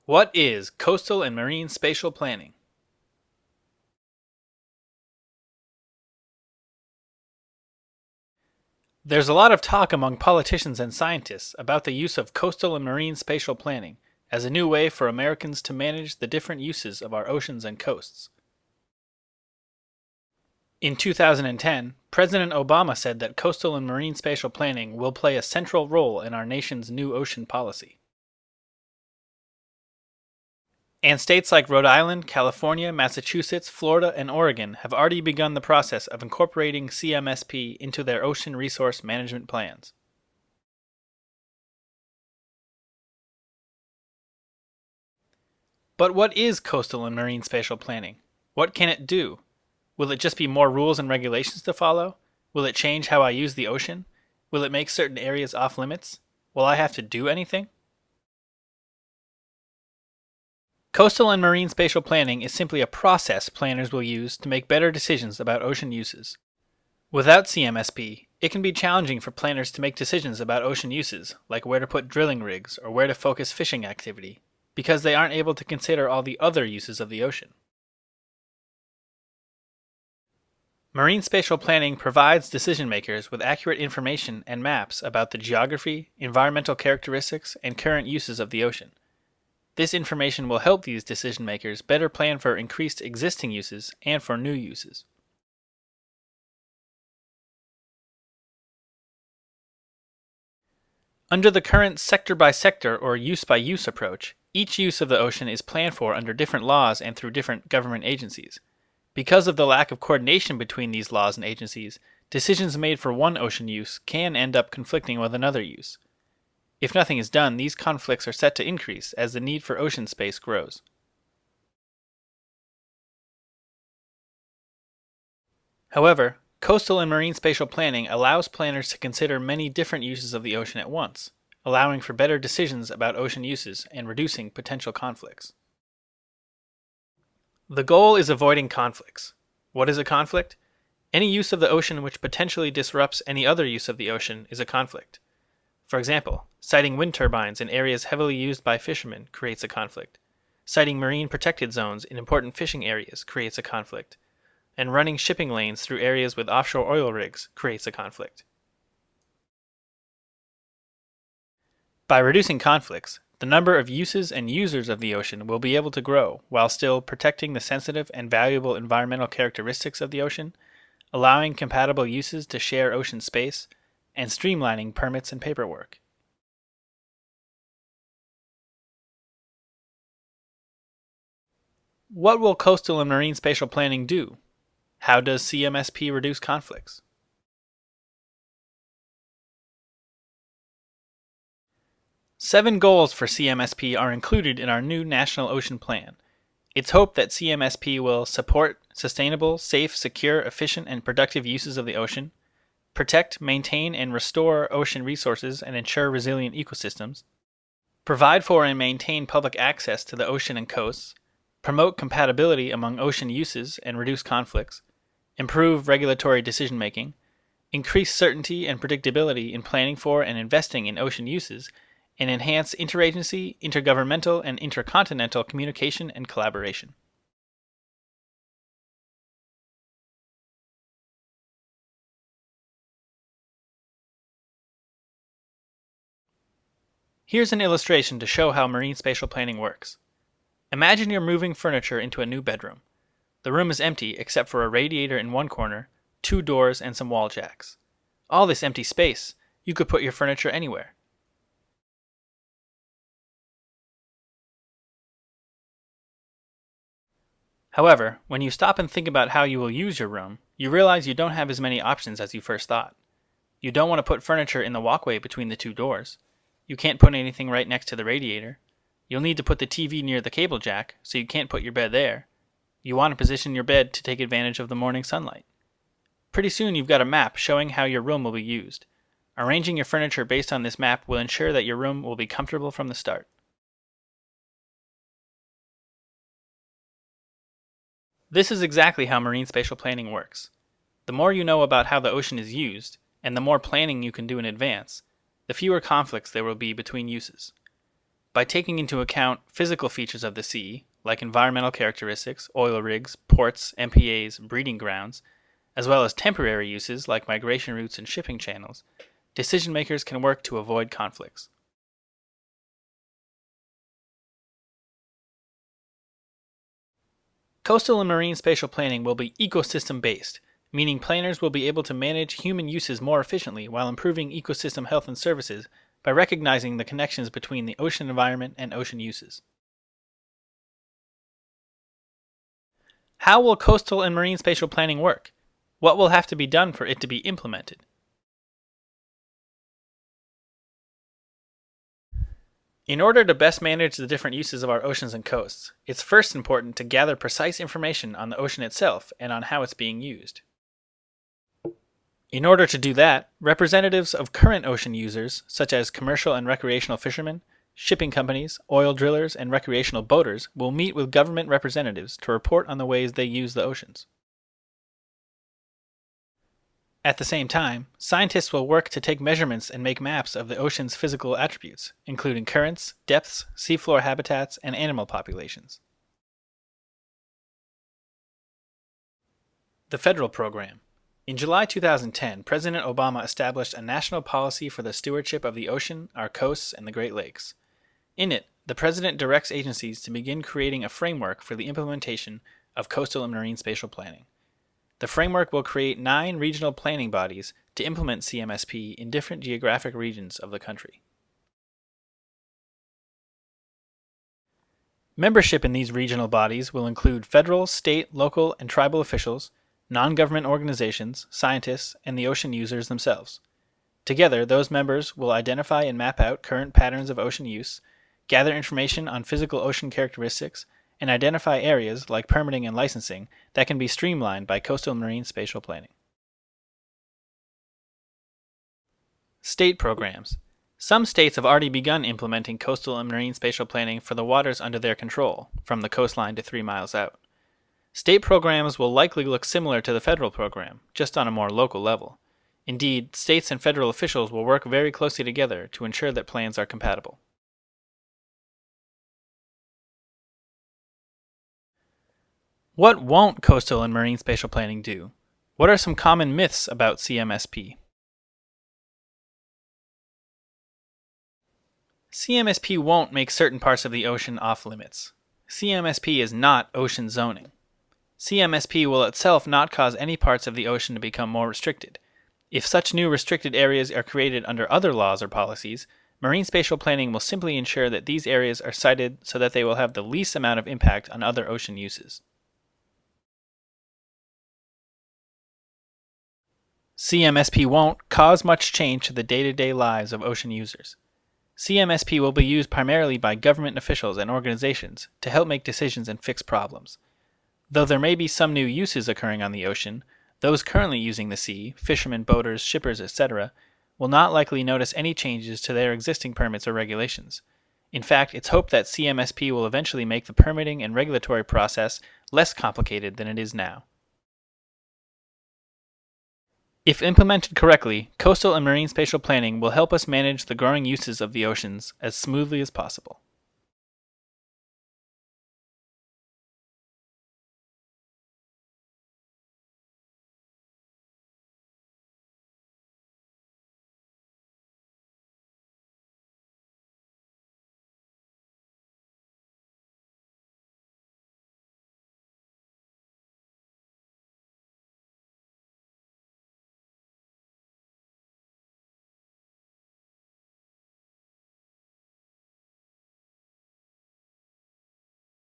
What is coastal and marine spatial planning? There's a lot of talk among politicians and scientists about the use of coastal and marine spatial planning as a new way for Americans to manage the different uses of our oceans and coasts. In 2010, President Obama said that coastal and marine spatial planning will play a central role in our nation's new ocean policy. And states like Rhode Island, California, Massachusetts, Florida, and Oregon have already begun the process of incorporating CMSP into their ocean resource management plans. But what is coastal and marine spatial planning? What can it do? Will it just be more rules and regulations to follow? Will it change how I use the ocean? Will it make certain areas off limits? Will I have to do anything? Coastal and marine spatial planning is simply a process planners will use to make better decisions about ocean uses. Without CMSP, it can be challenging for planners to make decisions about ocean uses, like where to put drilling rigs or where to focus fishing activity, because they aren't able to consider all the other uses of the ocean. Marine spatial planning provides decision makers with accurate information and maps about the geography, environmental characteristics, and current uses of the ocean. This information will help these decision makers better plan for increased existing uses and for new uses. Under the current sector-by-sector or use-by-use approach, each use of the ocean is planned for under different laws and through different government agencies. Because of the lack of coordination between these laws and agencies, decisions made for one ocean use can end up conflicting with another use. If nothing is done, these conflicts are set to increase as the need for ocean space grows. However, coastal and marine spatial planning allows planners to consider many different uses of the ocean at once, allowing for better decisions about ocean uses and reducing potential conflicts. The goal is avoiding conflicts. What is a conflict? Any use of the ocean which potentially disrupts any other use of the ocean is a conflict. For example, siting wind turbines in areas heavily used by fishermen creates a conflict. Siting marine protected zones in important fishing areas creates a conflict. And running shipping lanes through areas with offshore oil rigs creates a conflict. By reducing conflicts, the number of uses and users of the ocean will be able to grow while still protecting the sensitive and valuable environmental characteristics of the ocean, allowing compatible uses to share ocean space, and streamlining permits and paperwork. What will coastal and marine spatial planning do? How does CMSP reduce conflicts? Seven goals for CMSP are included in our new National Ocean Plan. It's hoped that CMSP will support sustainable, safe, secure, efficient, and productive uses of the ocean, protect, maintain, and restore ocean resources and ensure resilient ecosystems, provide for and maintain public access to the ocean and coasts, promote compatibility among ocean uses and reduce conflicts, improve regulatory decision-making, increase certainty and predictability in planning for and investing in ocean uses, and enhance interagency, intergovernmental, and intercontinental communication and collaboration. Here's an illustration to show how marine spatial planning works. Imagine you're moving furniture into a new bedroom. The room is empty except for a radiator in one corner, two doors, and some wall jacks. All this empty space, you could put your furniture anywhere. However, when you stop and think about how you will use your room, you realize you don't have as many options as you first thought. You don't want to put furniture in the walkway between the two doors. You can't put anything right next to the radiator. You'll need to put the TV near the cable jack, so you can't put your bed there. You want to position your bed to take advantage of the morning sunlight. Pretty soon you've got a map showing how your room will be used. Arranging your furniture based on this map will ensure that your room will be comfortable from the start. This is exactly how marine spatial planning works. The more you know about how the ocean is used, and the more planning you can do in advance, the fewer conflicts there will be between uses. By taking into account physical features of the sea, like environmental characteristics, oil rigs, ports, MPAs, breeding grounds, as well as temporary uses like migration routes and shipping channels, decision makers can work to avoid conflicts. Coastal and marine spatial planning will be ecosystem-based, meaning planners will be able to manage human uses more efficiently while improving ecosystem health and services by recognizing the connections between the ocean environment and ocean uses. How will coastal and marine spatial planning work? What will have to be done for it to be implemented? In order to best manage the different uses of our oceans and coasts, it's first important to gather precise information on the ocean itself and on how it's being used. In order to do that, representatives of current ocean users, such as commercial and recreational fishermen, shipping companies, oil drillers, and recreational boaters, will meet with government representatives to report on the ways they use the oceans. At the same time, scientists will work to take measurements and make maps of the ocean's physical attributes, including currents, depths, seafloor habitats, and animal populations. The federal program. In July 2010, President Obama established a national policy for the stewardship of the ocean, our coasts, and the Great Lakes. In it, the President directs agencies to begin creating a framework for the implementation of coastal and marine spatial planning. The framework will create 9 regional planning bodies to implement CMSP in different geographic regions of the country. Membership in these regional bodies will include federal, state, local, and tribal officials, non-government organizations, scientists, and the ocean users themselves. Together, those members will identify and map out current patterns of ocean use, gather information on physical ocean characteristics, and identify areas, like permitting and licensing, that can be streamlined by coastal marine spatial planning. State programs. Some states have already begun implementing coastal and marine spatial planning for the waters under their control, from the coastline to 3 miles out. State programs will likely look similar to the federal program, just on a more local level. Indeed, states and federal officials will work very closely together to ensure that plans are compatible. What won't coastal and marine spatial planning do? What are some common myths about CMSP? CMSP won't make certain parts of the ocean off limits. CMSP is not ocean zoning. CMSP will itself not cause any parts of the ocean to become more restricted. If such new restricted areas are created under other laws or policies, marine spatial planning will simply ensure that these areas are cited so that they will have the least amount of impact on other ocean uses. CMSP won't cause much change to the day-to-day lives of ocean users. CMSP will be used primarily by government officials and organizations to help make decisions and fix problems. Though there may be some new uses occurring on the ocean, those currently using the sea, fishermen, boaters, shippers, etc., will not likely notice any changes to their existing permits or regulations. In fact, it's hoped that CMSP will eventually make the permitting and regulatory process less complicated than it is now. If implemented correctly, coastal and marine spatial planning will help us manage the growing uses of the oceans as smoothly as possible.